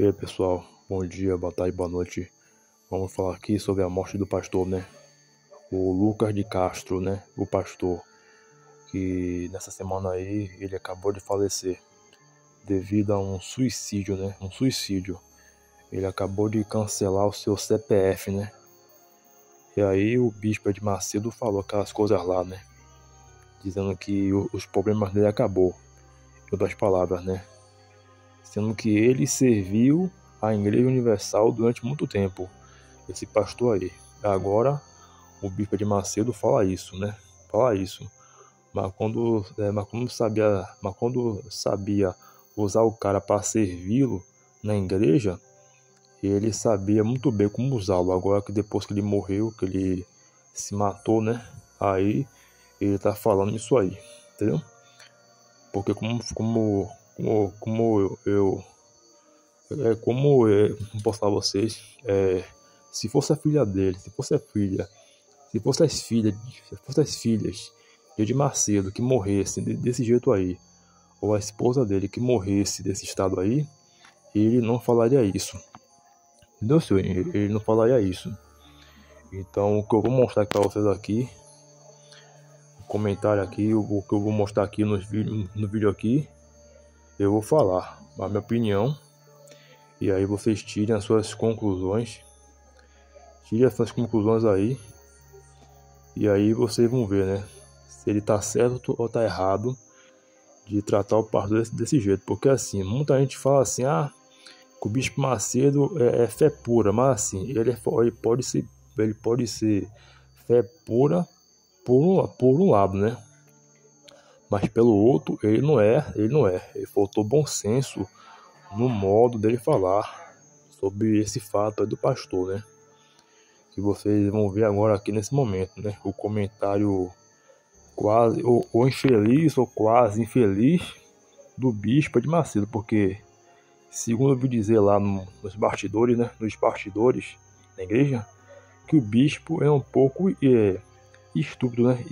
E aí, pessoal, bom dia, boa tarde, boa noite. Vamos falar aqui sobre a morte do pastor, né? O Lucas de Castro, né? O pastor, que nessa semana aí ele acabou de falecer devido a um suicídio, né? Um suicídio. Ele acabou de cancelar o seu CPF, né? E aí o bispo de Macedo falou aquelas coisas lá, né? Dizendo que os problemas dele acabou. Em outras palavras, né? Sendo que ele serviu a Igreja Universal durante muito tempo, esse pastor aí. Agora o bispo de Macedo fala isso, né? Fala isso. Mas quando sabia usar o cara para servi-lo na igreja, ele sabia muito bem como usá-lo. Agora que depois que ele morreu, que ele se matou, né? Aí ele tá falando isso aí, entendeu? Porque como posso falar a vocês, se fosse a filha dele, se fosse as filhas de Edir Macedo que morressem desse jeito aí, ou a esposa dele que morresse desse estado aí, ele não falaria isso. Entendeu, senhor? Ele não falaria isso. Então, o que eu vou mostrar para vocês aqui, no comentário aqui, o que eu vou mostrar aqui no vídeo aqui, eu vou falar a minha opinião. E aí vocês tirem as suas conclusões. Tirem as suas conclusões aí. E aí vocês vão ver, né? Se ele tá certo ou tá errado de tratar o pastor desse jeito. Porque assim, muita gente fala assim, que o bispo Macedo é fé pura. Mas assim, ele pode ser fé pura por um lado, né? Mas pelo outro, ele não é. Ele faltou bom senso no modo dele falar sobre esse fato aí do pastor, né? Que vocês vão ver agora aqui nesse momento, né? O comentário quase ou infeliz ou quase infeliz do bispo de Macedo, porque segundo eu ouvi dizer lá nos bastidores, né? Nos bastidores da igreja, que o bispo é um pouco estúpido, né?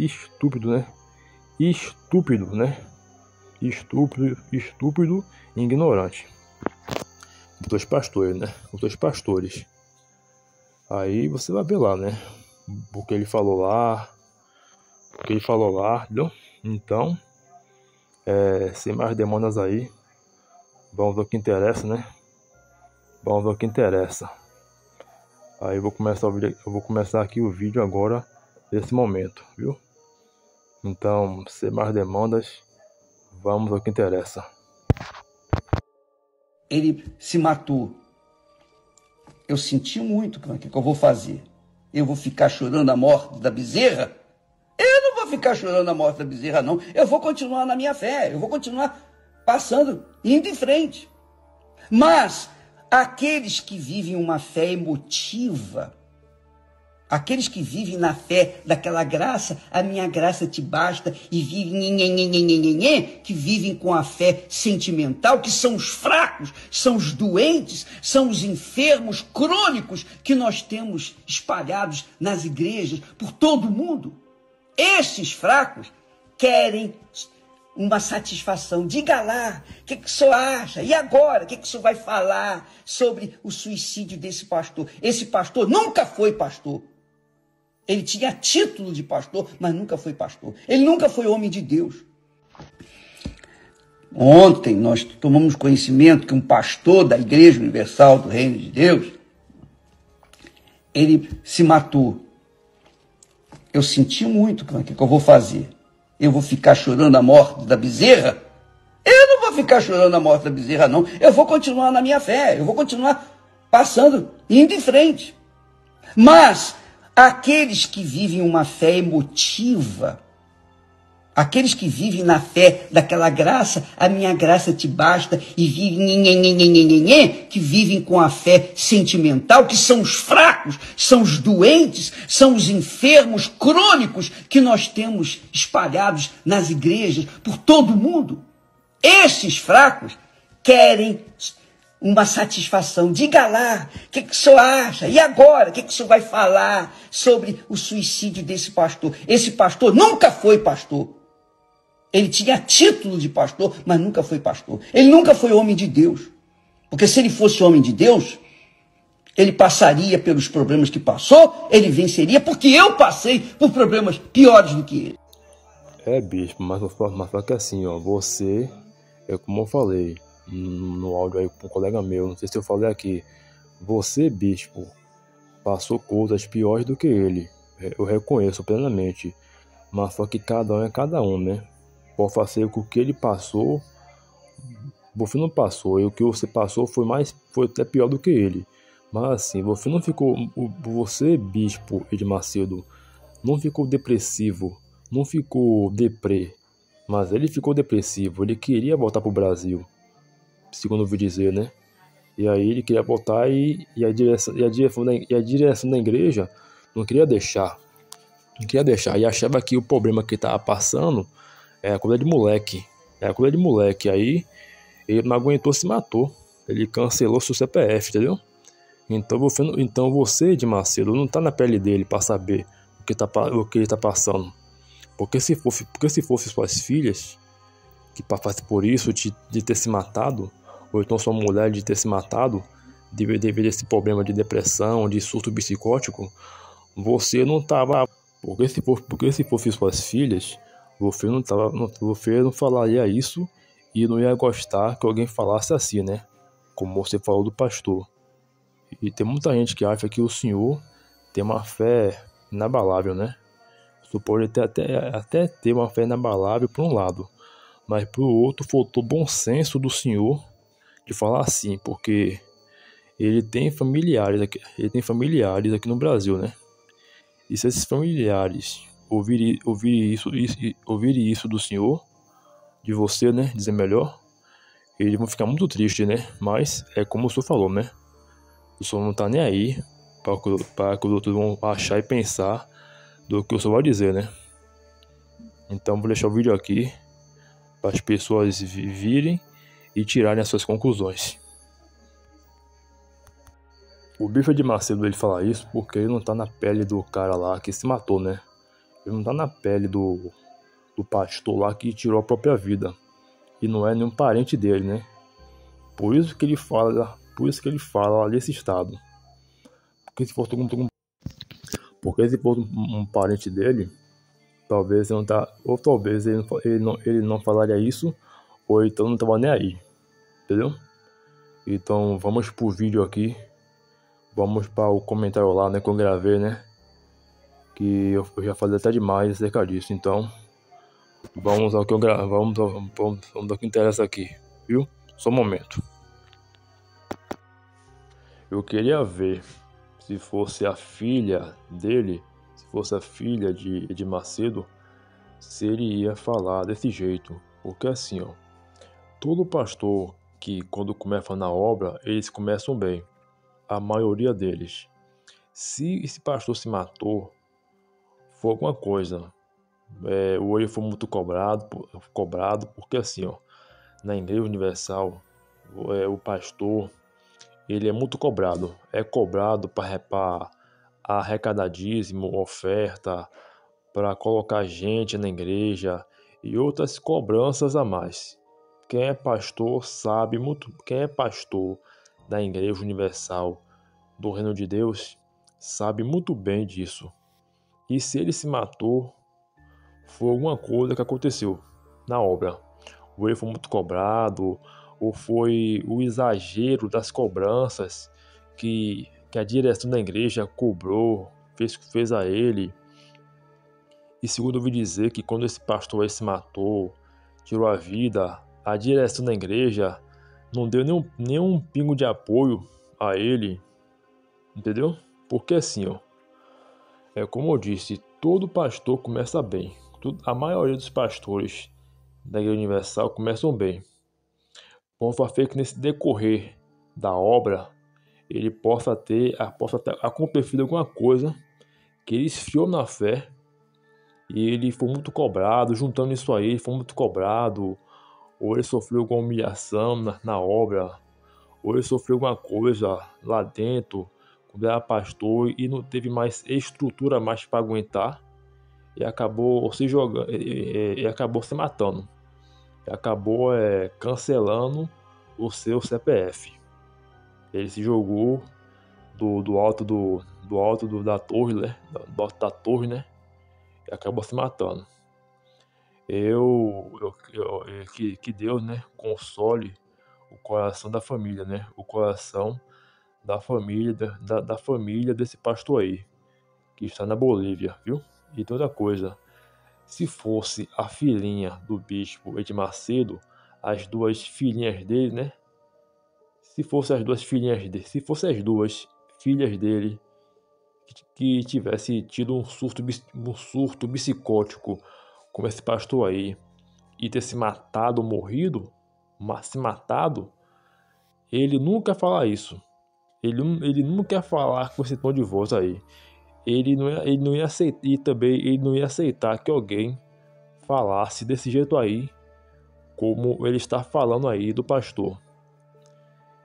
Estúpido e ignorante. Os dois pastores, né? Os dois pastores. Aí você vai ver lá, né? O que ele falou lá. Entendeu? Então, sem mais demandas aí, vamos ver o que interessa, né? Vamos ver o que interessa. Aí eu vou começar aqui o vídeo agora, nesse momento, viu? Então, sem mais demandas, vamos ao que interessa. Ele se matou. Eu senti muito. O que eu vou fazer? Eu vou ficar chorando a morte da bezerra? Eu não vou ficar chorando a morte da bezerra, não. Eu vou continuar na minha fé. Eu vou continuar passando, indo em frente. Mas aqueles que vivem uma fé emotiva, aqueles que vivem na fé daquela graça, a minha graça te basta, e vivem que vivem com a fé sentimental, que são os fracos, são os doentes, são os enfermos crônicos que nós temos espalhados nas igrejas por todo o mundo. Esses fracos querem uma satisfação. Diga lá, o que o senhor acha? E agora, o que o senhor vai falar sobre o suicídio desse pastor? Esse pastor nunca foi pastor. Ele tinha título de pastor, mas nunca foi pastor. Ele nunca foi homem de Deus. Ontem nós tomamos conhecimento que um pastor da Igreja Universal do Reino de Deus, ele se matou. Eu senti muito. O que eu vou fazer? Eu vou ficar chorando a morte da bezerra? Eu não vou ficar chorando a morte da bezerra, não. Eu vou continuar na minha fé. Eu vou continuar passando, indo em frente. Mas aqueles que vivem uma fé emotiva, aqueles que vivem na fé daquela graça, a minha graça te basta, e vivem que vivem com a fé sentimental, que são os fracos, são os doentes, são os enfermos crônicos que nós temos espalhados nas igrejas por todo o mundo. Esses fracos querem uma satisfação. Diga lá, o que o senhor acha? E agora, o que o senhor vai falar sobre o suicídio desse pastor? Esse pastor nunca foi pastor. Ele tinha título de pastor, mas nunca foi pastor. Ele nunca foi homem de Deus. Porque se ele fosse homem de Deus, ele passaria pelos problemas que passou, ele venceria, porque eu passei por problemas piores do que ele. Bispo, mas só que assim, ó, você, como eu falei no áudio aí com um colega meu, não sei se eu falei aqui, você, bispo, passou coisas piores do que ele. Eu reconheço plenamente. Mas só que cada um é cada um, né? Pode fazer com o que ele passou, você não passou, e o que você passou foi até pior do que ele. Mas assim, você não ficou, você, bispo Edmacedo, não ficou depressivo, não ficou deprê, mas ele ficou depressivo, ele queria voltar pro Brasil, segundo eu ouvi dizer, né? E aí ele queria voltar e a direção da igreja não queria deixar. Não queria deixar. E achava que o problema que estava passando era coisa de moleque. Era coisa de moleque. Aí ele não aguentou, se matou. Ele cancelou seu CPF, entendeu? Então você, de Macedo, não tá na pele dele para saber o que ele tá passando. Porque se fosse suas filhas que passassem por isso, de ter se matado, ou então sua mulher de ter se matado, devido a esse problema de depressão, de surto psicótico, você não tava. Porque se fosse suas filhas, você não falaria isso e não ia gostar que alguém falasse assim, né? Como você falou do pastor. E tem muita gente que acha que o senhor tem uma fé inabalável, né? Você pode até ter uma fé inabalável por um lado, mas por outro faltou bom senso do senhor de falar assim, porque ele tem familiares aqui no Brasil, né? E se esses familiares ouvirem isso do senhor, de você, né, dizer melhor, eles vão ficar muito tristes, né? Mas é como o senhor falou, né? O senhor não tá nem aí para que os outros vão achar e pensar do que o senhor vai dizer, né? Então vou deixar o vídeo aqui para as pessoas virem e tirarem as suas conclusões. O bicho de Macedo ele fala isso porque ele não tá na pele do cara lá que se matou, né? Ele não tá na pele do pastor lá que tirou a própria vida. E não é nenhum parente dele, né? Por isso que ele fala lá desse estado. Porque se fosse um parente dele, talvez ele não tá, ou talvez ele não falaria isso, ou então não tava nem aí. Entendeu? Então vamos pro vídeo aqui. Vamos para o comentário lá, né, que eu gravei, né? Que eu já falei até demais acerca disso. Então, vamos ao que eu gravei. Vamos ao que interessa aqui, viu? Só um momento. Eu queria ver se fosse a filha dele, se fosse a filha de Macedo, se ele ia falar desse jeito. Porque assim, ó, todo pastor que quando começa na obra, eles começam bem. A maioria deles. Se esse pastor se matou, foi alguma coisa. Ou ele foi muito cobrado, porque assim, ó, na Igreja Universal, o pastor, ele é muito cobrado. É cobrado para arrecadar dízimo, oferta, para colocar gente na igreja e outras cobranças a mais. Quem é pastor sabe muito. Quem é pastor da Igreja Universal do Reino de Deus sabe muito bem disso. E se ele se matou, foi alguma coisa que aconteceu na obra. Ou ele foi muito cobrado, ou foi o exagero das cobranças que a direção da igreja cobrou, fez a ele. E segundo eu ouvi dizer que quando esse pastor aí se matou, tirou a vida, a direção da igreja não deu nenhum pingo de apoio a ele, entendeu? Porque assim, ó, como eu disse, todo pastor começa bem. A maioria dos pastores da Igreja Universal começam bem. Vamos fazer que nesse decorrer da obra, ele possa ter acontecido alguma coisa que ele esfriou na fé e ele foi muito cobrado. Juntando isso aí, ele foi muito cobrado, ou ele sofreu alguma humilhação na obra, ou ele sofreu alguma coisa lá dentro quando era pastor e não teve mais estrutura mais para aguentar e acabou se jogando e acabou se matando, e acabou cancelando o seu CPF. Ele se jogou da torre, né? Do alto da torre, né? E acabou se matando. Que Deus, né, console o coração da família, né? O coração da família desse pastor aí, que está na Bolívia, viu? E toda coisa, se fosse a filhinha do bispo Edir Macedo, as duas filhinhas dele, né? Se fossem as duas filhas dele que tivesse tido um surto psicótico, como esse pastor aí, e ter se matado, morrido, mas se matado, ele nunca fala isso. Ele nunca ia falar com esse tom de voz aí. Ele não ia aceitar, e também ele não ia aceitar que alguém falasse desse jeito aí, como ele está falando aí do pastor.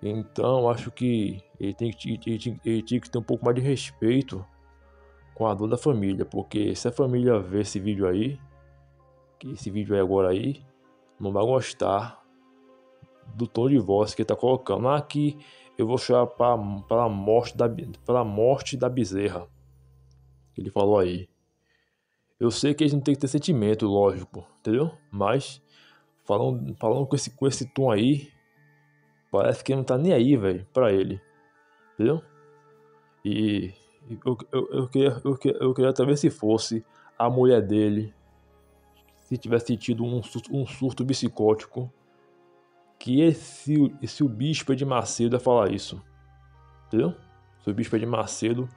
Então, acho que ele tinha que ter um pouco mais de respeito com a dor da família, porque se a família ver esse vídeo aí, que esse vídeo aí agora aí, não vai gostar do tom de voz que ele tá colocando. Aqui eu vou chorar para a morte da bezerra. Ele falou aí. Eu sei que eles não tem que ter sentimento, lógico, entendeu? Mas falando com esse tom aí, parece que ele não tá nem aí, velho, pra ele, entendeu? E eu queria também, se fosse a mulher dele, se tivesse tido um surto psicótico, que esse o bispo Edir Macedo ia falar isso, entendeu? Se o bispo Edir Macedo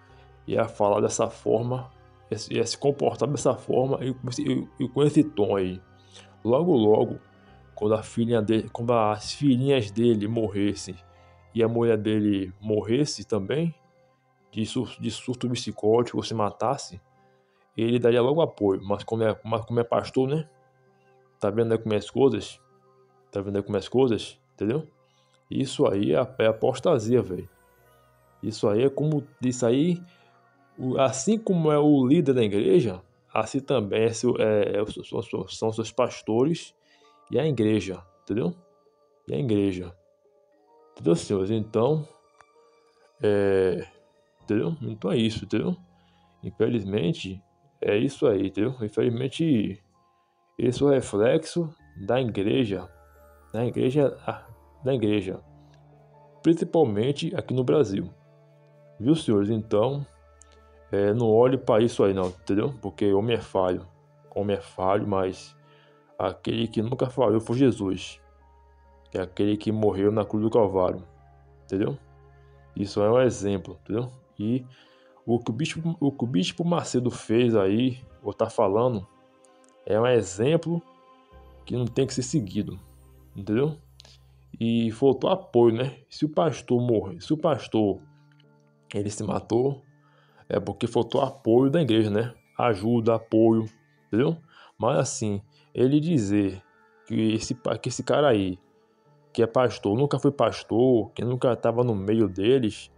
ia falar dessa forma, ia se comportar dessa forma e com esse tom aí. Logo, logo, quando as filhinhas dele morressem e a mulher dele morresse também, de surto psicótico, ou se matasse, ele daria logo apoio. Mas como é pastor, né? Tá vendo aí como é as coisas? Tá vendo aí como é as coisas? Entendeu? Isso aí é apostasia, velho. Isso aí, assim como é o líder da igreja, assim também são seus pastores e a igreja, entendeu? E a igreja. Entendeu, senhores? Então, entendeu? Então é isso, entendeu? Infelizmente, é isso aí, entendeu? Infelizmente, esse é o reflexo da igreja, da igreja, principalmente aqui no Brasil. Viu, senhores? Então, não olhe para isso aí não, entendeu? Porque homem é falho, mas aquele que nunca falhou foi Jesus, que é aquele que morreu na cruz do Calvário, entendeu? Isso é um exemplo, entendeu? E o que o bispo Macedo fez aí, ou tá falando, é um exemplo que não tem que ser seguido, entendeu? E faltou apoio, né? Se o pastor ele se matou, é porque faltou apoio da igreja, né? Ajuda, apoio, entendeu? Mas assim, ele dizer que esse cara aí, que é pastor, nunca foi pastor, que nunca estava no meio deles,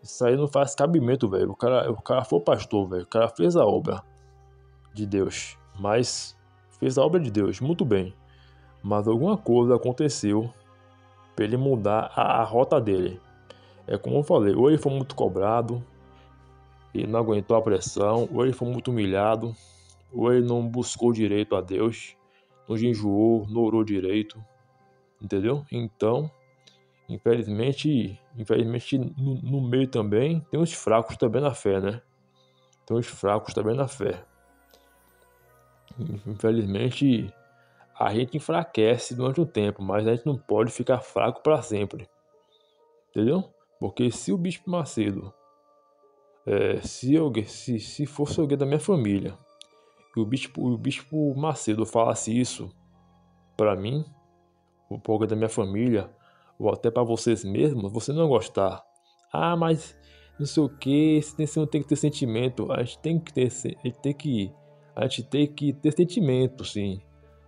isso aí não faz cabimento, velho. O cara foi pastor, velho. O cara fez a obra de Deus, mas fez a obra de Deus muito bem. Mas alguma coisa aconteceu para ele mudar a rota dele. É como eu falei, ou ele foi muito cobrado, ele não aguentou a pressão, ou ele foi muito humilhado, ou ele não buscou direito a Deus, não jejuou, não orou direito, entendeu? Então, infelizmente no meio também tem os fracos também na fé, né? Tem os fracos também na fé. Infelizmente, a gente enfraquece durante um tempo, mas a gente não pode ficar fraco para sempre, entendeu? Porque se o Bispo Macedo, se fosse alguém da minha família, e o Bispo Macedo falasse isso para mim, ou para alguém da minha família, ou até para vocês mesmos, você não gostar. Ah, mas não sei o que, você não tem que ter sentimento. A gente tem que ter, a gente tem que ter sentimento, sim,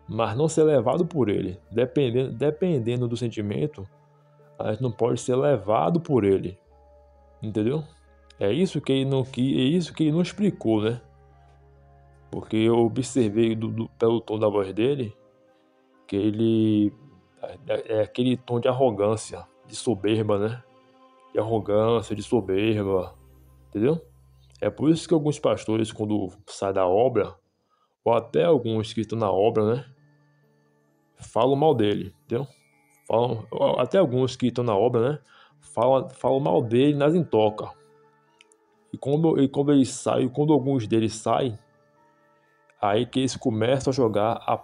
mas não ser levado por ele. Dependendo do sentimento, a gente não pode ser levado por ele, entendeu? É isso que ele não explicou, né? Porque eu observei pelo tom da voz dele que ele É aquele tom de arrogância, de soberba, né? De arrogância, de soberba, entendeu? É por isso que alguns pastores, quando saem da obra, ou até alguns que estão na obra, né? Falam mal dele, entendeu? Até alguns que estão na obra, né? Falam mal dele nas intocas. E quando eles saem, quando alguns deles saem, aí que eles começam a jogar a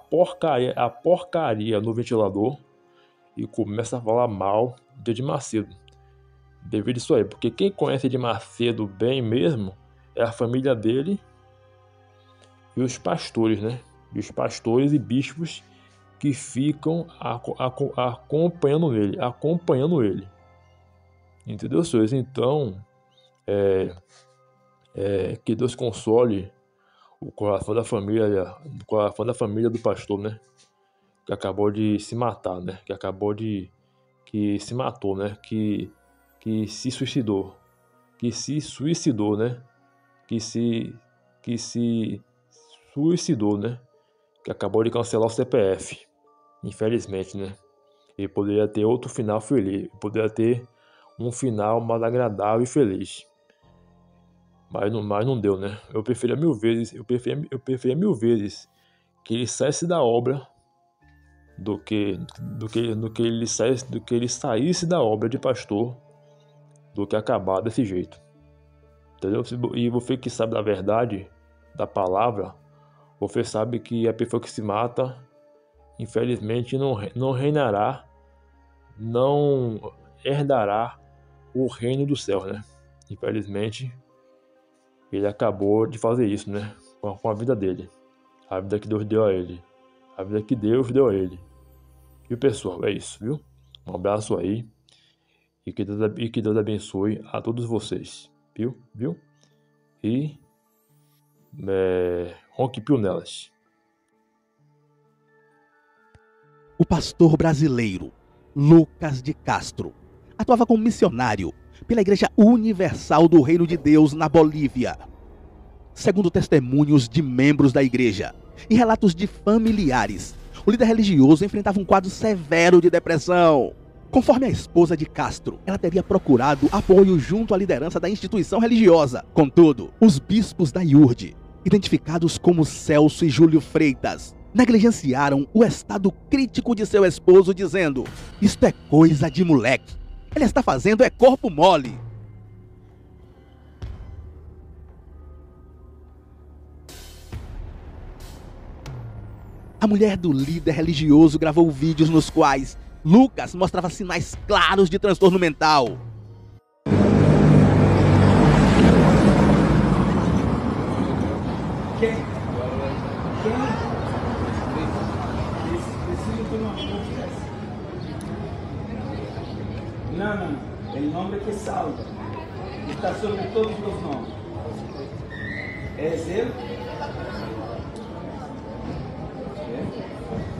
porcaria no ventilador e começam a falar mal de Edir Macedo. Devido a isso aí, porque quem conhece Edir Macedo bem mesmo é a família dele e os pastores, né? E os pastores e bispos que ficam acompanhando ele. Entendeu, senhores? Então, que Deus console o coração da família do pastor, né? Que acabou de se matar, né? Que se matou, né? Que se suicidou, né? Que se suicidou, né? Que acabou de cancelar o CPF, infelizmente, né? Ele poderia ter outro final feliz, poderia ter um final mais agradável e feliz. Mas não deu, né? Eu preferia mil vezes que ele saísse da obra do que ele saísse da obra de pastor do que acabar desse jeito. Entendeu? E você que sabe da verdade da palavra, você sabe que a pessoa que se mata, infelizmente, não reinará, não herdará o reino do céu, né? Infelizmente, ele acabou de fazer isso, né? Com a vida dele. A vida que Deus deu a ele. A vida que Deus deu a ele. Viu, pessoal? É isso, viu? Um abraço aí. E que Deus abençoe a todos vocês. Viu? E ronque pio nelas. O pastor brasileiro Lucas de Castro atuava como missionário pela Igreja Universal do Reino de Deus na Bolívia. Segundo testemunhos de membros da igreja e relatos de familiares, o líder religioso enfrentava um quadro severo de depressão. Conforme a esposa de Castro, ela teria procurado apoio junto à liderança da instituição religiosa. Contudo, os bispos da IURD, identificados como Celso e Júlio Freitas, negligenciaram o estado crítico de seu esposo, dizendo: "Isto é coisa de moleque. Ele está fazendo é corpo mole." A mulher do líder religioso gravou vídeos nos quais Lucas mostrava sinais claros de transtorno mental. Não. O nome que salva está sobre todos os nomes. É Ele.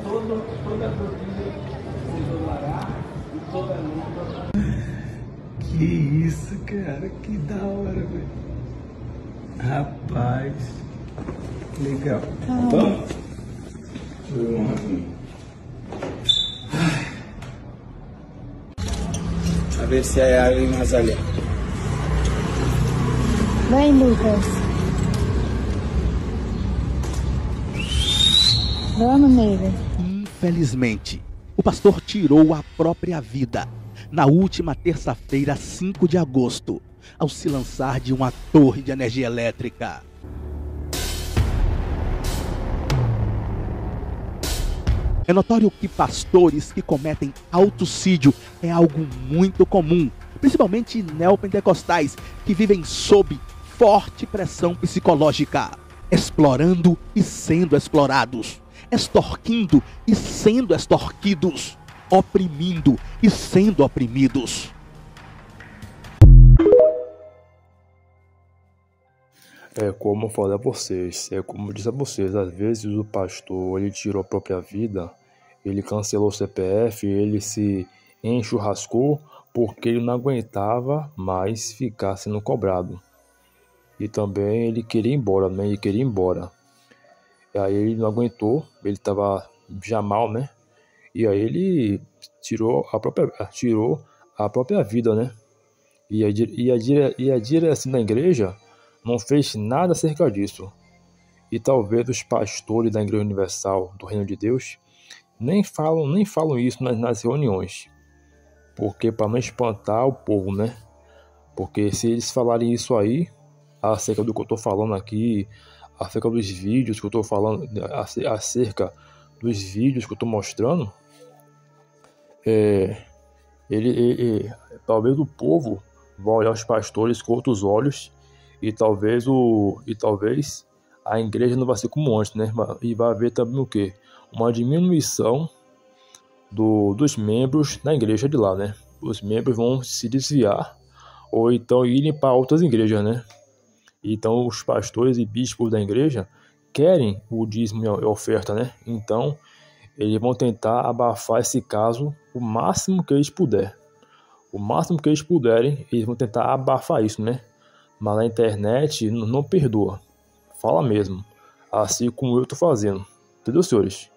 Toda rodilha se doblará e toda língua. Que isso, cara, que da hora, velho. Rapaz, legal. Vamos? A ver se há alguém mais ali. Vem, Lucas. Vamos, nega. Infelizmente, o pastor tirou a própria vida na última terça-feira, 5 de agosto, ao se lançar de uma torre de energia elétrica. É notório que pastores que cometem autocídio é algo muito comum, principalmente neopentecostais que vivem sob forte pressão psicológica, explorando e sendo explorados, extorquindo e sendo extorquidos, oprimindo e sendo oprimidos. Como eu falei a vocês, como eu disse a vocês, às vezes o pastor, ele tirou a própria vida, ele cancelou o CPF, ele se enchurrascou porque ele não aguentava mais ficar sendo cobrado. E também ele queria ir embora, né? E aí ele não aguentou, ele estava já mal, né? E aí ele tirou a própria vida, né? E a direção da igreja não fez nada acerca disso. E talvez os pastores da Igreja Universal do Reino de Deus nem falam isso nas reuniões, porque para não espantar o povo, né? Porque se eles falarem isso aí, acerca do que eu estou falando aqui, acerca dos vídeos que eu estou falando, acerca dos vídeos que eu estou mostrando, talvez o povo vai olhar os pastores com outros olhos e talvez a igreja não vai ser como antes, né? E vai haver também o quê? Uma diminuição dos membros da igreja de lá, né? Os membros vão se desviar ou então irem para outras igrejas, né? Então os pastores e bispos da igreja querem o dízimo e a oferta, né? Então eles vão tentar abafar esse caso o máximo que eles puderem. O máximo que eles puderem, eles vão tentar abafar isso, né? Mas na internet não perdoa. Fala mesmo. Assim como eu estou fazendo. Entendeu, senhores?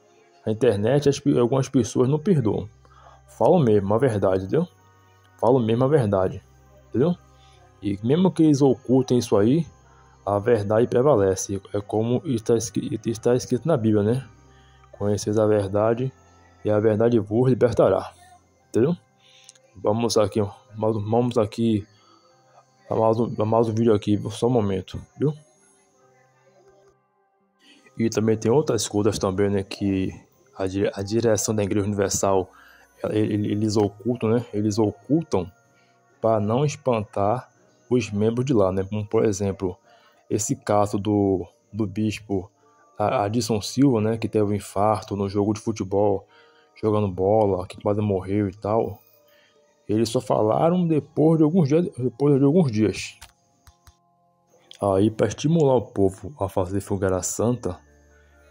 Na internet algumas pessoas não perdoam. Falam mesmo a verdade, entendeu? Falam mesmo a verdade. Entendeu? E mesmo que eles ocultem isso aí, a verdade prevalece. É como está escrito na Bíblia, né? Conheceis a verdade e a verdade vos libertará. Entendeu? Vamos aqui a mais um vídeo aqui, só um momento, viu? E também tem outras coisas também, né, que a direção da Igreja Universal, eles ocultam, né? Eles ocultam para não espantar os membros de lá, né? Como, por exemplo, esse caso do bispo Adson Silva, né, que teve um infarto no jogo de futebol, jogando bola, que quase morreu e tal. Eles só falaram depois de alguns dias. Aí, para estimular o povo a fazer fogueira santa,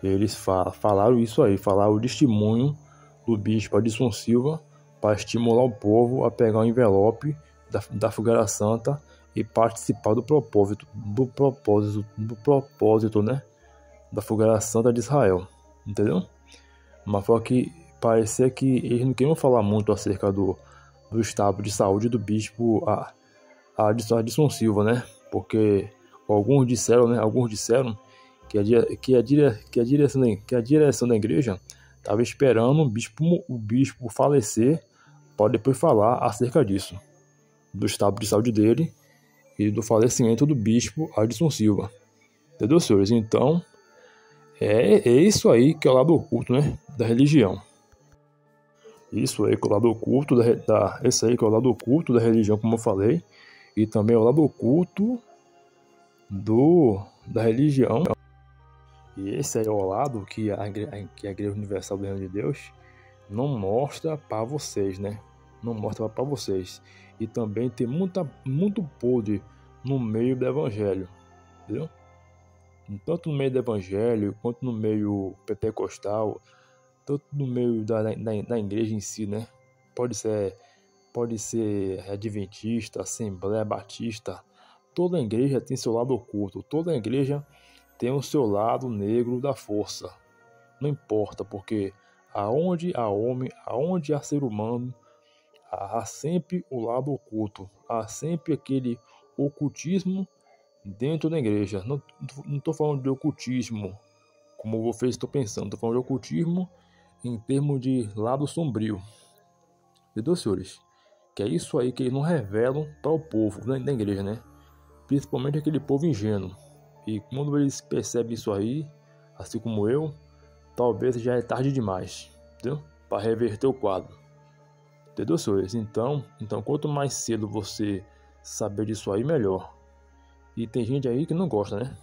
eles falaram isso aí, falaram o testemunho do bispo Adson Silva para estimular o povo a pegar o envelope da fogueira santa e participar do propósito, né, da fogueira santa de Israel, entendeu? Mas foi que parecia que eles não queriam falar muito acerca do estado de saúde do bispo Adson Silva, né? Porque alguns disseram que a direção da igreja estava esperando o bispo falecer para depois falar acerca disso, do estado de saúde dele e do falecimento do bispo Adson Silva. Entendeu, senhores? Então, é isso aí que é o lado oculto, né, da religião. Isso aí que é o lado oculto esse aí que é o lado oculto da religião, como eu falei, e também é o lado oculto da religião. E esse aí é o lado que a Igreja Universal do Reino de Deus não mostra para vocês, né? Não mostra para vocês. E também tem muito podre no meio do evangelho, entendeu? Tanto no meio do evangelho, quanto no meio pentecostal, tanto no meio da igreja em si, né? Pode ser adventista, assembleia batista. Toda igreja tem seu lado oculto. Toda igreja tem o seu lado negro da força. Não importa, porque aonde há homem, aonde há ser humano, há sempre o lado oculto. Há sempre aquele ocultismo dentro da igreja. Não estou falando de ocultismo como vocês estão pensando. Estou falando de ocultismo em termos de lado sombrio. Entendeu, senhores? Que é isso aí que eles não revelam para o povo da igreja, né? Principalmente aquele povo ingênuo. E quando eles percebem isso aí, assim como eu, talvez já é tarde demais, entendeu? Para reverter o quadro. Entendeu, senhores? Então, quanto mais cedo você saber disso aí, melhor. E tem gente aí que não gosta, né?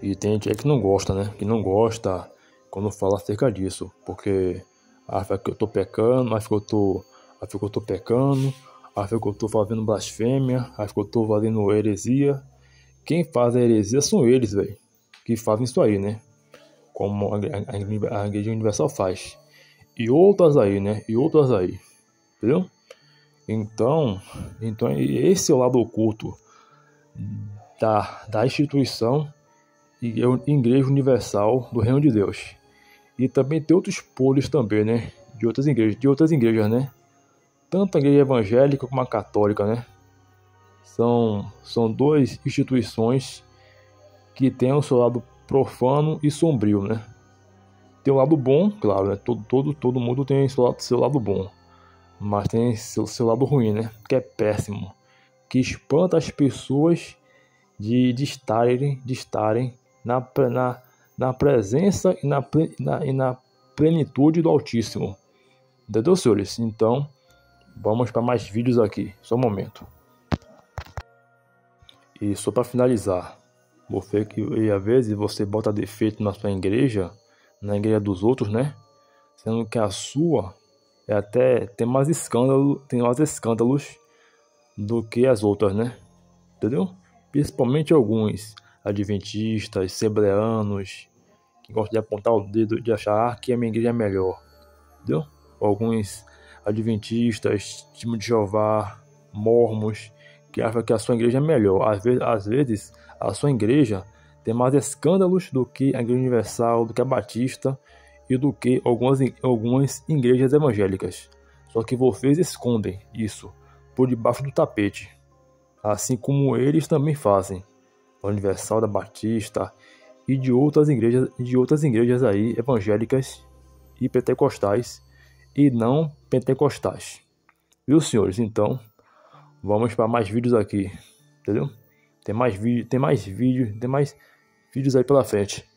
E tem gente aí que não gosta, né? Que não gosta quando fala acerca disso. Porque acha que eu tô pecando, acha que eu tô pecando, acha que eu tô fazendo blasfêmia, acha que eu tô fazendo heresia. Quem faz a heresia são eles, velho. Que fazem isso aí, né? Como a Igreja Universal faz. E outras aí, né? Entendeu? Então esse é o lado oculto da instituição Igreja Universal do Reino de Deus. E também tem outros polos também, né? de outras igrejas, né? Tanto a igreja evangélica como a católica, né? São duas instituições que têm o seu lado profano e sombrio, né? Tem um lado bom, claro, né? Todo mundo tem seu lado bom, mas tem seu lado ruim, né? Que é péssimo, que espanta as pessoas de estarem na presença e na plenitude do Altíssimo. Entendeu, senhores? Então, vamos para mais vídeos aqui. Só um momento. E só para finalizar, às vezes você bota defeito na sua igreja, na igreja dos outros, né? Sendo que a sua tem mais escândalos do que as outras, né? Entendeu? Principalmente alguns adventistas, assembleanos, que gostam de apontar o dedo, de achar que a minha igreja é melhor. Entendeu? Alguns adventistas, Testemunho de Jeová, mormons, que acham que a sua igreja é melhor. Às vezes a sua igreja tem mais escândalos do que a Igreja Universal, do que a Batista e do que algumas igrejas evangélicas. Só que vocês escondem isso por debaixo do tapete, assim como eles também fazem. A Universal, da Batista e de outras igrejas aí evangélicas e pentecostais e não pentecostais. Viu, senhores? Então, vamos para mais vídeos aqui, entendeu? Tem mais vídeos aí pela frente.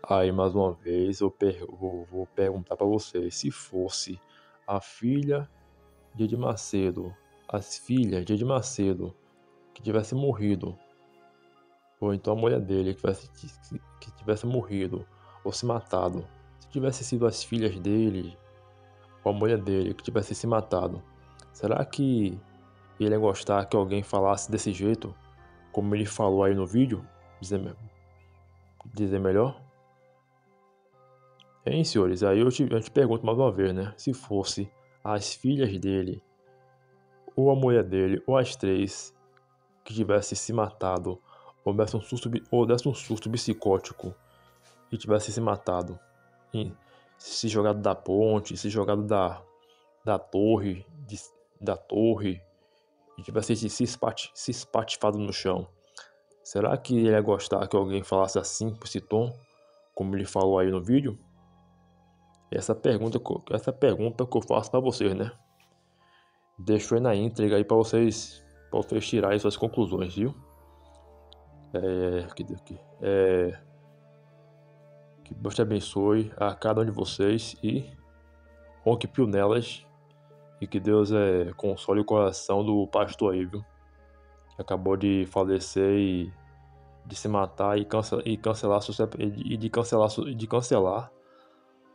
Aí, mais uma vez, eu vou perguntar para vocês, se fosse a filha de Edir Macedo, as filhas de Edir Macedo que tivesse morrido, ou então a mulher dele que tivesse morrido ou se matado, se tivesse sido as filhas dele ou a mulher dele que tivesse se matado, será que ele ia gostar que alguém falasse desse jeito, como ele falou aí no vídeo? Dizer melhor? Hein, senhores? Aí eu te pergunto mais uma vez, né? Se fosse as filhas dele, ou a mulher dele, ou as três que tivesse se matado, ou desse um surto psicótico e tivesse se matado, e se jogado da ponte, se jogado da torre, e tivesse se espatifado no chão, será que ele ia gostar que alguém falasse assim, por esse tom, como ele falou aí no vídeo? Essa pergunta que eu faço para vocês, né? Deixo aí na íntegra aí para vocês tirarem suas conclusões, viu? Que Deus te abençoe a cada um de vocês e ronque pio nelas, e que Deus console o coração do pastor aí, viu? Que acabou de falecer e de se matar e cancelar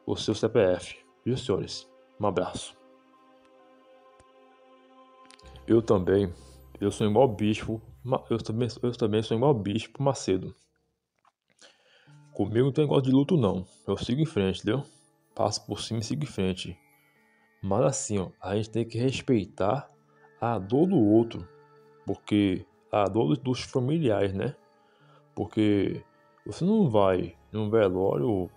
o seu CPF, viu, senhores? Um abraço. Eu sou igual bispo, eu também sou igual bispo Macedo. Comigo não tem negócio de luto não, eu sigo em frente, entendeu? Passo por cima e sigo em frente. Mas assim, ó, a gente tem que respeitar a dor do outro, porque a dor dos familiares, né? Porque você não vai num velório,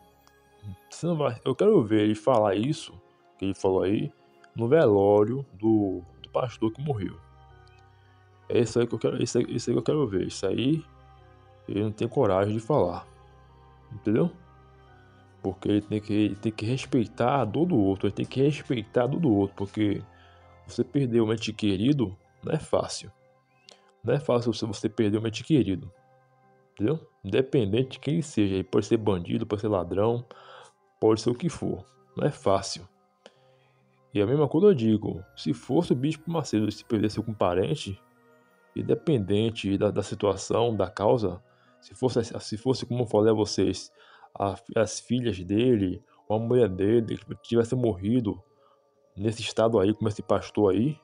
você não vai. Eu quero ver ele falar isso que ele falou aí no velório do pastor que morreu. É isso aí que eu quero, isso aí que eu quero ver. Isso aí ele não tem coragem de falar, entendeu? Porque ele tem que respeitar a dor do outro, ele tem que respeitar a dor do outro, porque você perder um ente querido não é fácil. Não é fácil você perder um ente querido, entendeu? Independente de quem ele seja, ele pode ser bandido, pode ser ladrão, pode ser o que for, não é fácil. E a mesma coisa eu digo, se fosse o bispo Macedo se perdesse com um parente, independente da situação, da causa, se fosse como eu falei a vocês, as filhas dele, ou a mulher dele, que tivesse morrido nesse estado aí, como esse pastor aí,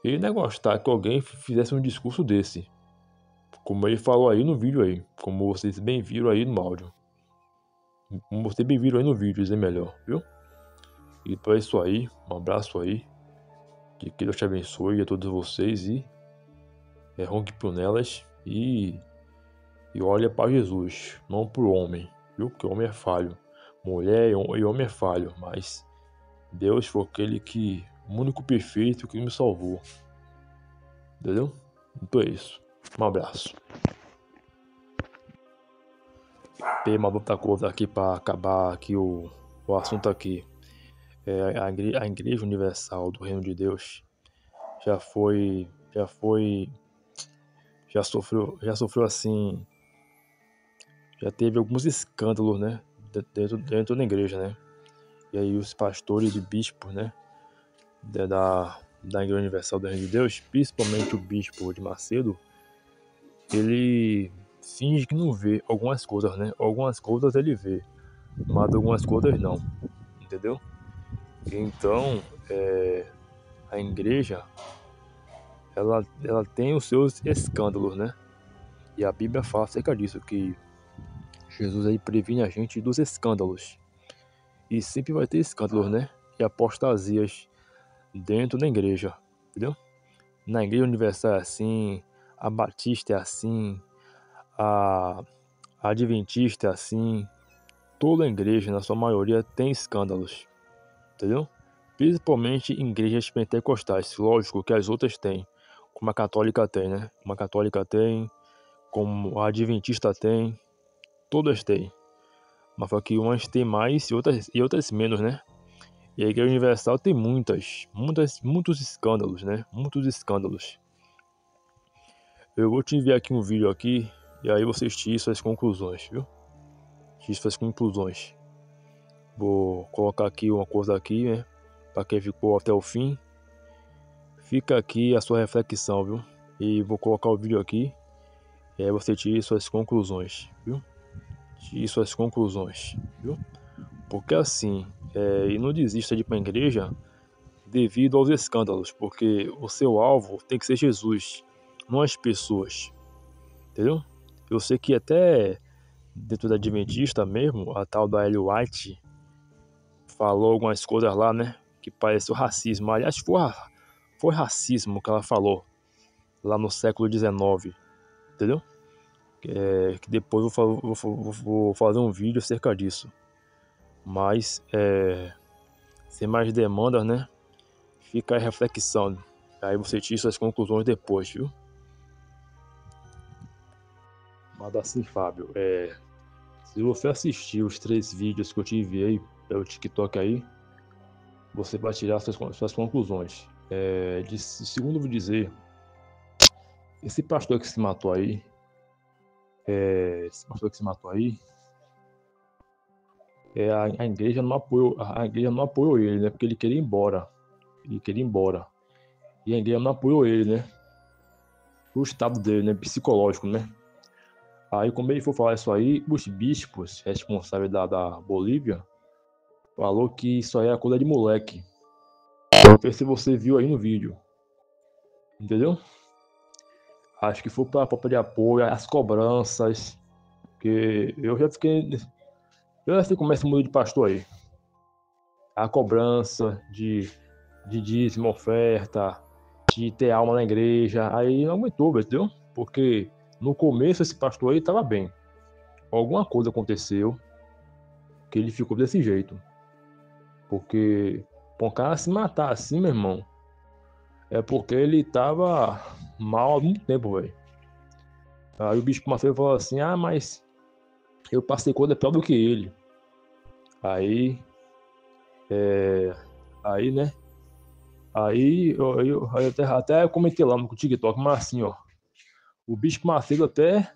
ele não ia gostar que alguém fizesse um discurso desse, como ele falou aí no vídeo aí, como vocês bem viram aí no áudio, como vocês bem viram aí no vídeo, dizer melhor, viu? Então é isso aí, um abraço aí, que Deus te abençoe a todos vocês e ronque por nelas e olha para Jesus, não para o homem, viu? Porque o homem é falho. mulher e homem é falho, mas Deus foi aquele que, o único perfeito que me salvou. Entendeu? Então é isso. Um abraço. Tem uma outra coisa aqui para acabar aqui o assunto aqui. A Igreja Universal do Reino de Deus já sofreu assim, já teve alguns escândalos, né, dentro da igreja, né? E aí os pastores e bispos, né, da Igreja Universal do Reino de Deus, principalmente o bispo de Macedo, ele finge que não vê algumas coisas, né? Algumas coisas ele vê, mas algumas coisas não, entendeu? Então, a igreja, ela tem os seus escândalos, né? E a Bíblia fala acerca disso, que Jesus aí previne a gente dos escândalos. E sempre vai ter escândalos, né? E apostasias dentro da igreja, entendeu? Na Igreja Universal é assim, a Batista é assim, a Adventista é assim. Toda a igreja, na sua maioria, tem escândalos, entendeu? Principalmente em igrejas pentecostais. Lógico que as outras têm, como a católica tem, né? Como a católica tem, como a adventista tem, todas têm. Mas só que umas têm mais e outras menos, né? E a Igreja Universal tem muitos escândalos, né? Muitos escândalos. Eu vou te enviar aqui um vídeo aqui, e aí você tire suas conclusões, viu? Tire suas conclusões. Vou colocar aqui uma coisa aqui, né? Para quem ficou até o fim. Fica aqui a sua reflexão, viu? E vou colocar o vídeo aqui, e aí você tire suas conclusões, viu? Tire suas conclusões, viu? Porque assim, e não desista de ir para a igreja devido aos escândalos, porque o seu alvo tem que ser Jesus, não as pessoas, entendeu? Eu sei que até dentro da Adventista mesmo, a tal da Ellen White falou algumas coisas lá, né, que pareceu racismo. Aliás, foi racismo que ela falou lá no século XIX, entendeu? Que depois vou fazer um vídeo acerca disso. Mas, sem mais demandas, né? Fica a reflexão. Aí você tira suas conclusões depois, viu? Mas assim, Fábio, se você assistir os 3 vídeos que eu te enviei pelo TikTok aí, você vai tirar suas conclusões. Segundo vou dizer, esse pastor que se matou aí, a igreja não apoiou ele, né? Porque ele queria ir embora. E a igreja não apoiou ele, né? O estado dele, né? Psicológico, né? Aí, como ele for falar isso aí, os bispos responsáveis da Bolívia falou que isso aí é coisa de moleque. Não sei se você viu aí no vídeo. Entendeu? Acho que foi para falta de apoio, as cobranças. Porque eu já sei como é esse mundo de pastor aí. A cobrança de dízimo, oferta, de ter alma na igreja. Aí não aguentou, entendeu? Porque no começo esse pastor aí estava bem. Alguma coisa aconteceu que ele ficou desse jeito. Porque pra um cara se matar assim, meu irmão, é porque ele tava mal há muito tempo, velho. Aí o bispo Macedo falou assim: ah, mas eu passei coisa pior do que ele. Aí, né? Aí eu até comentei lá no TikTok, mas assim, ó, o bispo Macedo até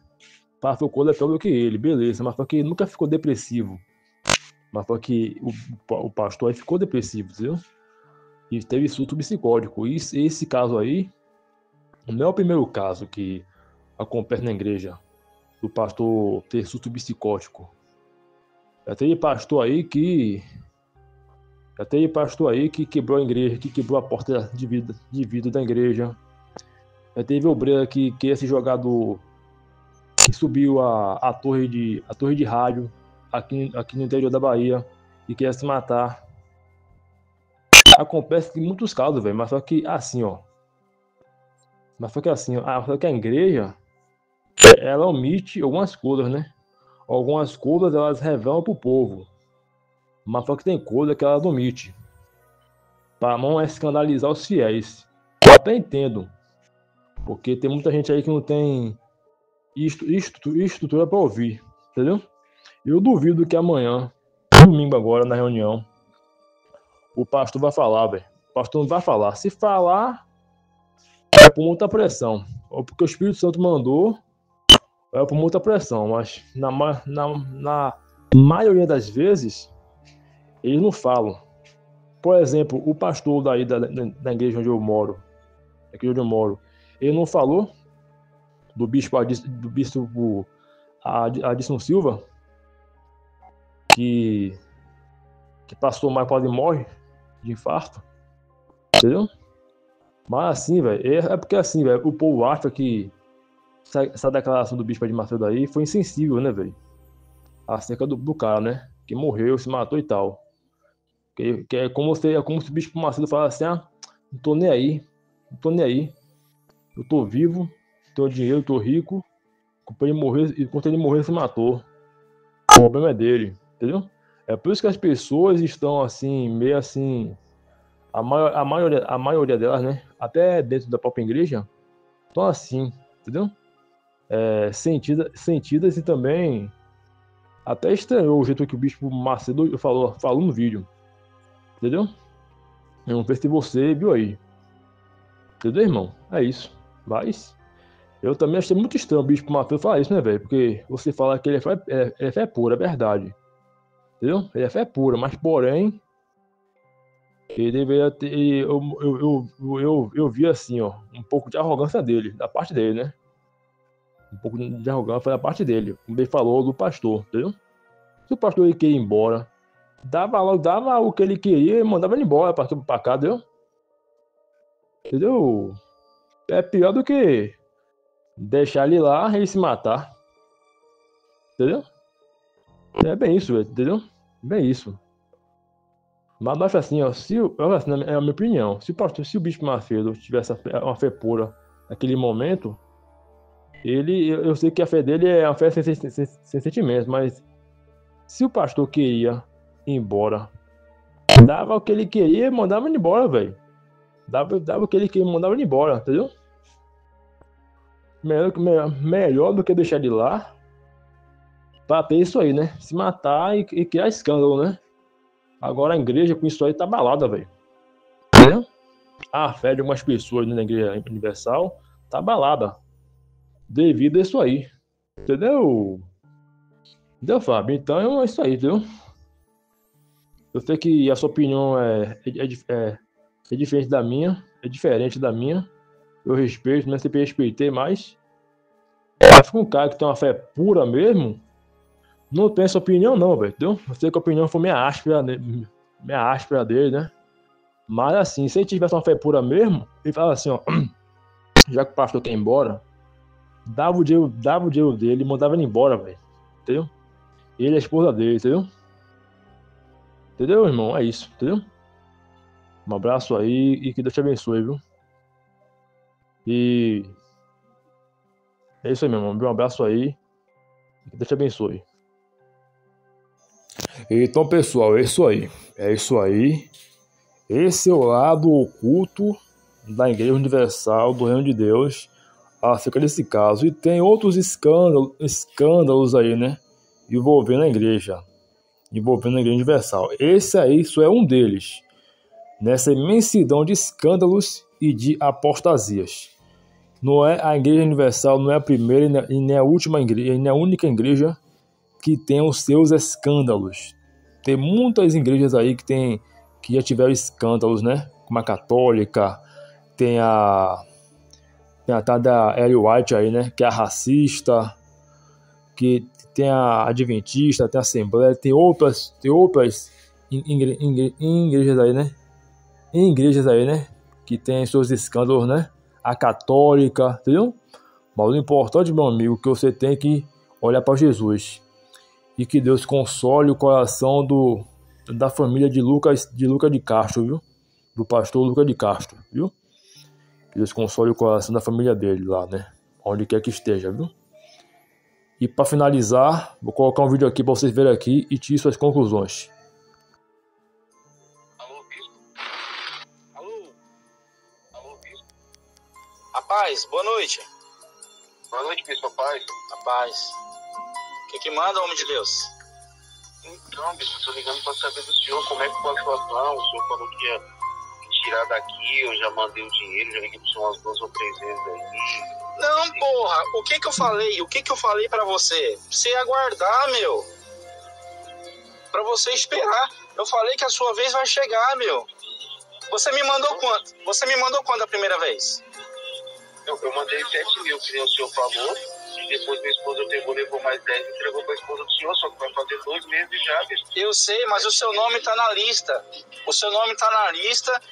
passou coisa pior do que ele, beleza, mas só que ele nunca ficou depressivo. Mas só que o pastor aí ficou depressivo, entendeu? E teve surto psicótico. E esse caso aí não é o primeiro caso que acontece na igreja do pastor ter surto psicótico. Já teve pastor aí que quebrou a igreja, que quebrou a porta de vidro da igreja. Já teve obreiro que ia se jogar que subiu a torre de rádio aqui no interior da Bahia e queria se matar. Acontece em muitos casos, velho, mas só que assim, ó. Só que a igreja, ela omite algumas coisas, né? Algumas coisas elas revelam pro povo. mas só que tem coisa que ela admite, para não escandalizar os fiéis. Eu até entendo, porque tem muita gente aí que não tem estrutura para ouvir, entendeu? Eu duvido que amanhã, domingo agora, na reunião, o pastor vai falar, velho. O pastor não vai falar. Se falar, é por muita pressão. Ou porque o Espírito Santo mandou, é por muita pressão. Mas na maioria das vezes, eles não falam. Por exemplo, o pastor daí da igreja onde eu moro, aqui onde eu moro, ele não falou do bispo Adson Silva, que passou mais, quase morre de infarto, entendeu? Mas assim, velho, é porque assim, velho, o povo acha que essa declaração do bispo de Macedo aí foi insensível, né, velho? Acerca do cara, né? Que morreu, se matou e tal. Que é como se o bispo Macedo falasse assim, não tô nem aí, eu tô vivo, tenho dinheiro, tô rico, enquanto ele morrer, se matou. O problema é dele, entendeu? É por isso que as pessoas estão assim, meio assim, a maioria delas, né? Até dentro da própria igreja, estão assim, entendeu? Sentidas e também até estranhou o jeito que o bispo Macedo falou no vídeo, entendeu? Eu não sei se você viu aí, entendeu, irmão? É isso. Mas eu também achei muito estranho o bispo Macedo falar isso, né, velho? Porque você fala que ele é fé pura, é verdade. Entendeu? Ele é fé pura, mas porém ele deveria ter. Eu vi assim, ó, um pouco de arrogância dele, da parte dele, né? Um pouco de arrogância da parte dele, como ele falou do pastor, entendeu? Se o pastor ele queria ir embora, dava o que ele queria e mandava ele embora pra cá, entendeu? Entendeu? É pior do que deixar ele lá e ele se matar. Entendeu? É bem isso, velho, entendeu? Bem isso. Mas assim, ó, assim, é a minha opinião. Se o bispo Macedo tivesse uma fé pura naquele momento, eu sei que a fé dele é uma fé sem sentimentos, mas se o pastor queria ir embora, dava o que ele queria e mandava ele embora, velho. Dava o que ele queria e mandava ele embora, entendeu? Melhor do que deixar ele lá pra ter isso aí, né? Se matar e criar escândalo, né? Agora a igreja com isso aí tá abalada, velho. Entendeu? A fé de algumas pessoas na igreja universal tá abalada devido a isso aí. Entendeu? Entendeu, Fábio? Então é isso aí, entendeu? Eu sei que a sua opinião é diferente da minha. É diferente da minha. Eu respeito, né? Sempre respeitei, mas acho que um cara que tem uma fé pura mesmo não tem essa opinião não, velho, entendeu? Eu sei que a opinião foi meio áspera dele, né? Mas assim, se ele tivesse uma fé pura mesmo, ele fala assim, ó, já que o pastor quer ir embora, dava o dinheiro dele e mandava ele embora, velho, entendeu? Ele é a esposa dele, entendeu? Entendeu, irmão? É isso, entendeu? Um abraço aí e que Deus te abençoe, viu? E é isso aí, meu irmão. Um abraço aí e que Deus te abençoe. Então, pessoal, é isso aí. É isso aí. Esse é o lado oculto da Igreja Universal do Reino de Deus acerca desse caso. E tem outros escândalos aí, né? Envolvendo a Igreja Universal. Esse aí, isso é um deles. Nessa imensidão de escândalos e de apostasias. Não é a Igreja Universal, não é a primeira e nem a última igreja, nem a única igreja que tem os seus escândalos. Tem muitas igrejas aí que já tiveram escândalos, né? Como a católica, tem a da Ellen White aí, né? Que é a racista, que tem a adventista, tem a assembleia, tem outras igrejas aí, né? Igrejas aí, né? Que tem seus escândalos, né? A católica, entendeu? Mas o importante, meu amigo, que você tem que olhar para Jesus. E que Deus console o coração da família de Lucas de Castro, viu? Do pastor Lucas de Castro, viu? Que Deus console o coração da família dele lá, né? Onde quer que esteja, viu? E para finalizar, vou colocar um vídeo aqui para vocês verem aqui e tirar suas conclusões. Alô, bispo? Alô? Alô, bispo? Rapaz, boa noite. Boa noite, bispo, paz. Rapaz, o que manda, homem de Deus? Então, bispo, estou ligando para saber do senhor como é que foi a situação. O senhor falou que ia me tirar daqui, eu já mandei o dinheiro, já liguei para o senhor umas 2 ou 3 vezes aí. Não, porra, o que eu falei? O que eu falei pra você? Pra você aguardar, meu. Pra você esperar. Eu falei que a sua vez vai chegar, meu. Você me mandou quanto? Você me mandou quanto a primeira vez? Eu mandei 7 mil, que nem o senhor falou. E depois minha esposa pegou, levou mais 10 e entregou pra esposa do senhor. Só que vai fazer 2 meses já, bispo. Eu sei, mas o seu nome tá na lista. O seu nome tá na lista.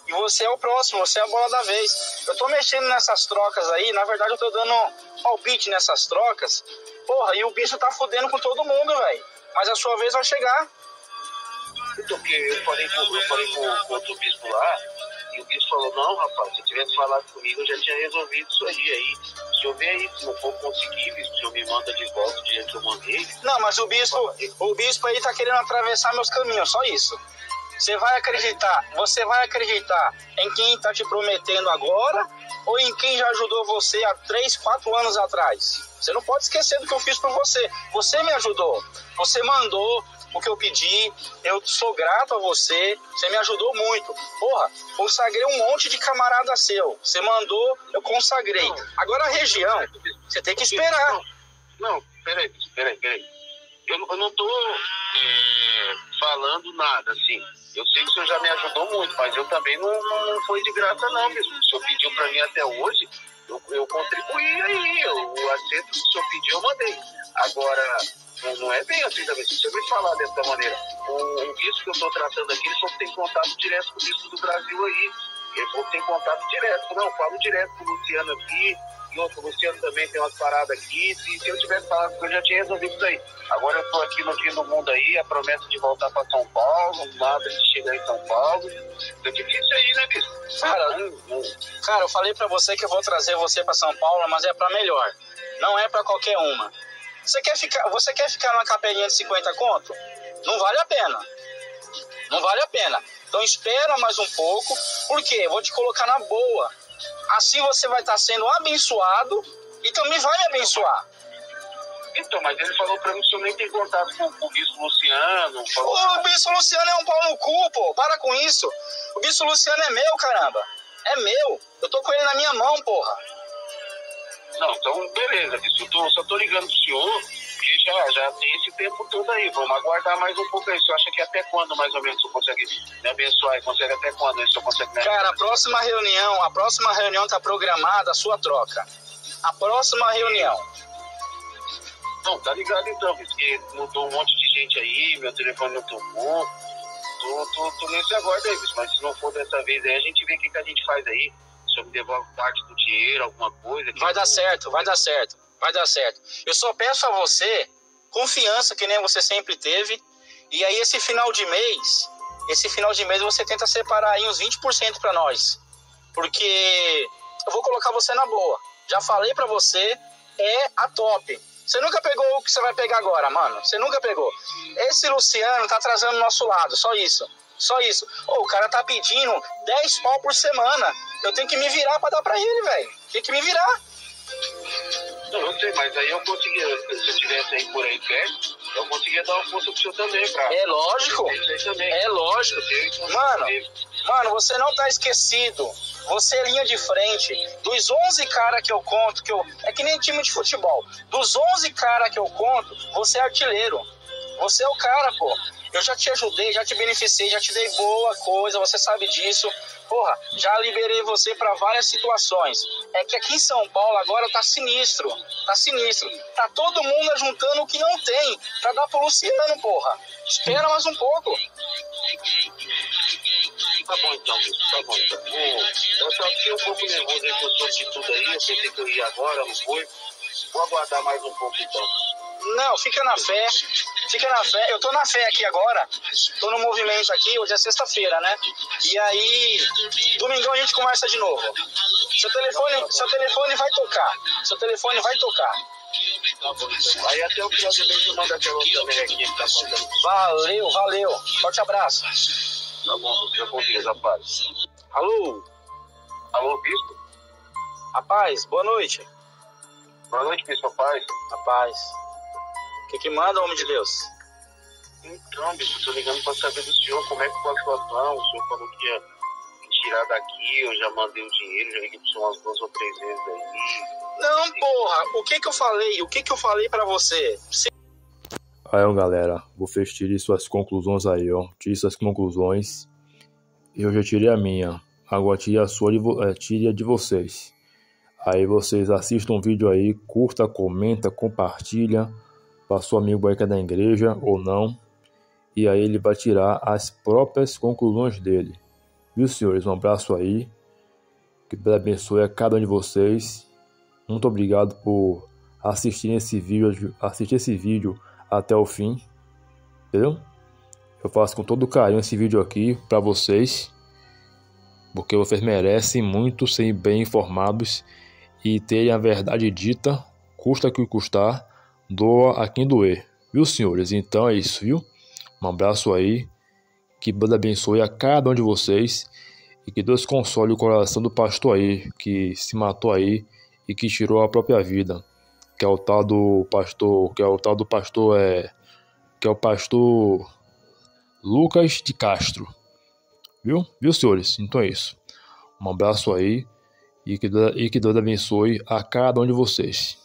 E você é o próximo, você é a bola da vez. Eu tô mexendo nessas trocas aí, na verdade eu tô dando palpite nessas trocas. Porra, e o bicho tá fudendo com todo mundo, velho. Mas a sua vez vai chegar. Então, porque eu falei com o outro bispo lá, e o bispo falou, não, rapaz, se eu tivesse falado comigo, eu já tinha resolvido isso aí. Se eu ver aí, se não for conseguir, bispo, o senhor me manda de volta o dinheiro que eu mandei. Não, mas o bispo aí tá querendo atravessar meus caminhos, só isso. Você vai acreditar em quem tá te prometendo agora ou em quem já ajudou você há 3, 4 anos atrás? Você não pode esquecer do que eu fiz por você. Você me ajudou. Você mandou o que eu pedi. Eu sou grato a você. Você me ajudou muito. Porra, consagrei um monte de camarada seu. Você mandou, eu consagrei. Agora a região, você tem que esperar. Não, peraí. Eu não tô falando nada, assim. Eu sei que o senhor já me ajudou muito, mas eu também não foi de graça, não, mesmo. O senhor pediu pra mim até hoje, eu contribuí aí. Eu aceito o que o senhor pediu, eu mandei. Agora, não é bem assim também. Se o senhor me falar dessa maneira, o bispo que eu tô tratando aqui, ele só tem contato direto com o bispo do Brasil aí. Ele só tem contato direto. Não, eu falo direto com o Luciano aqui. E outro, o Luciano também tem umas paradas aqui. Se eu tivesse falado, eu já tinha resolvido isso aí. Agora eu tô aqui no fim do mundo aí, a promessa de voltar pra São Paulo, nada de chegar em São Paulo. É difícil aí, né, bicho? Cara, eu falei pra você que eu vou trazer você pra São Paulo, mas é pra melhor. Não é pra qualquer uma. Você quer ficar numa capelinha de 50 conto? Não vale a pena. Não vale a pena. Então espera mais um pouco. Por quê? Eu vou te colocar na boa. Assim você vai estar sendo abençoado e também vai me abençoar. Então, mas ele falou pra mim que o senhor nem tem contato com o bispo Luciano. O bispo Luciano é um pau no cu, pô. Para com isso. O bispo Luciano é meu, caramba. É meu. Eu tô com ele na minha mão, porra. Não, então beleza, bispo. Eu só tô ligando pro senhor, porque já tem esse tempo todo aí. Vamos aguardar mais um pouco aí. O senhor acha que até quando, mais ou menos, o senhor consegue me abençoar? Consegue até quando o senhor consegue me abençoar? Cara, a próxima reunião tá programada, a sua troca. A próxima reunião. Não, tá ligado então, porque mudou um monte de gente aí, meu telefone não tocou. Tô nesse aguardo aí, mas se não for dessa vez aí, a gente vê o que a gente faz aí. Se o senhor me devolve parte do dinheiro, alguma coisa. Vai dar certo. Eu só peço a você confiança, que nem você sempre teve. E aí esse final de mês você tenta separar aí uns 20% pra nós. Porque eu vou colocar você na boa. Já falei pra você, é a top. Você nunca pegou o que você vai pegar agora, mano. Você nunca pegou. Esse Luciano tá trazendo o nosso lado, só isso. O cara tá pedindo 10 pau por semana. Eu tenho que me virar pra dar pra ele, velho. Tem que me virar. Não, eu sei, mas aí eu conseguia, se eu tivesse aí por aí perto, eu conseguia dar uma força pro senhor também, pra... É lógico. É lógico. Mano, você não tá esquecido. Você é linha de frente. Dos 11 caras que eu conto, é que nem time de futebol. Dos 11 caras que eu conto, você é artilheiro. Você é o cara, pô. Eu já te ajudei, já te beneficiei, já te dei boa coisa, você sabe disso. Porra, já liberei você pra várias situações. É que aqui em São Paulo agora tá sinistro. Tá todo mundo ajuntando o que não tem pra dar pro Luciano, porra. Espera mais um pouco. Tá bom então, tá bom então. Eu só fiquei um pouco nervoso aí com o de tudo aí. Eu pensei que eu ia agora, não foi. Vou aguardar mais um pouco então. Não, fica na fé. Eu tô na fé aqui agora. Tô no movimento aqui, hoje é sexta-feira, né? E aí, domingão a gente conversa de novo. Seu telefone vai tocar. Tá bom, então. Aí até o final do mês eu mando aquela outra aqui que tá faltando. Valeu. Forte abraço. Tá bom, fica com Deus, rapaz. Alô? Alô, bispo? Rapaz, boa noite. Boa noite, bispo, rapaz. Rapaz, o que manda, homem de Deus? Então, bispo, tô ligando pra saber do senhor como é que foi a situação. O senhor falou que ia tirar daqui, eu já mandei o dinheiro, já liguei pro senhor umas 2 ou 3 vezes aí. Não, porra, o que eu falei? O que eu falei pra você? Aí, ó, galera, vocês tirem suas conclusões aí, ó. Tire suas conclusões. Eu já tirei a minha. Agora tire a sua, tire a de vocês. Aí vocês assistam um vídeo aí, curta, comenta, compartilha para seu amigo aí que é da igreja ou não. E aí ele vai tirar as próprias conclusões dele. Viu, senhores? Um abraço aí. Que Deus abençoe a cada um de vocês. Muito obrigado por assistir esse vídeo até o fim. Entendeu? Eu faço com todo carinho esse vídeo aqui para vocês. Porque vocês merecem muito ser bem informados e terem a verdade dita, custa o que custar, doa a quem doer. Viu, senhores? Então é isso, viu? Um abraço aí. Que Deus abençoe a cada um de vocês. E que Deus console o coração do pastor aí, que se matou aí e que tirou a própria vida. Que é o tal do pastor, que é o pastor Lucas de Castro. Viu, senhores? Então é isso. Um abraço aí e que Deus abençoe a cada um de vocês.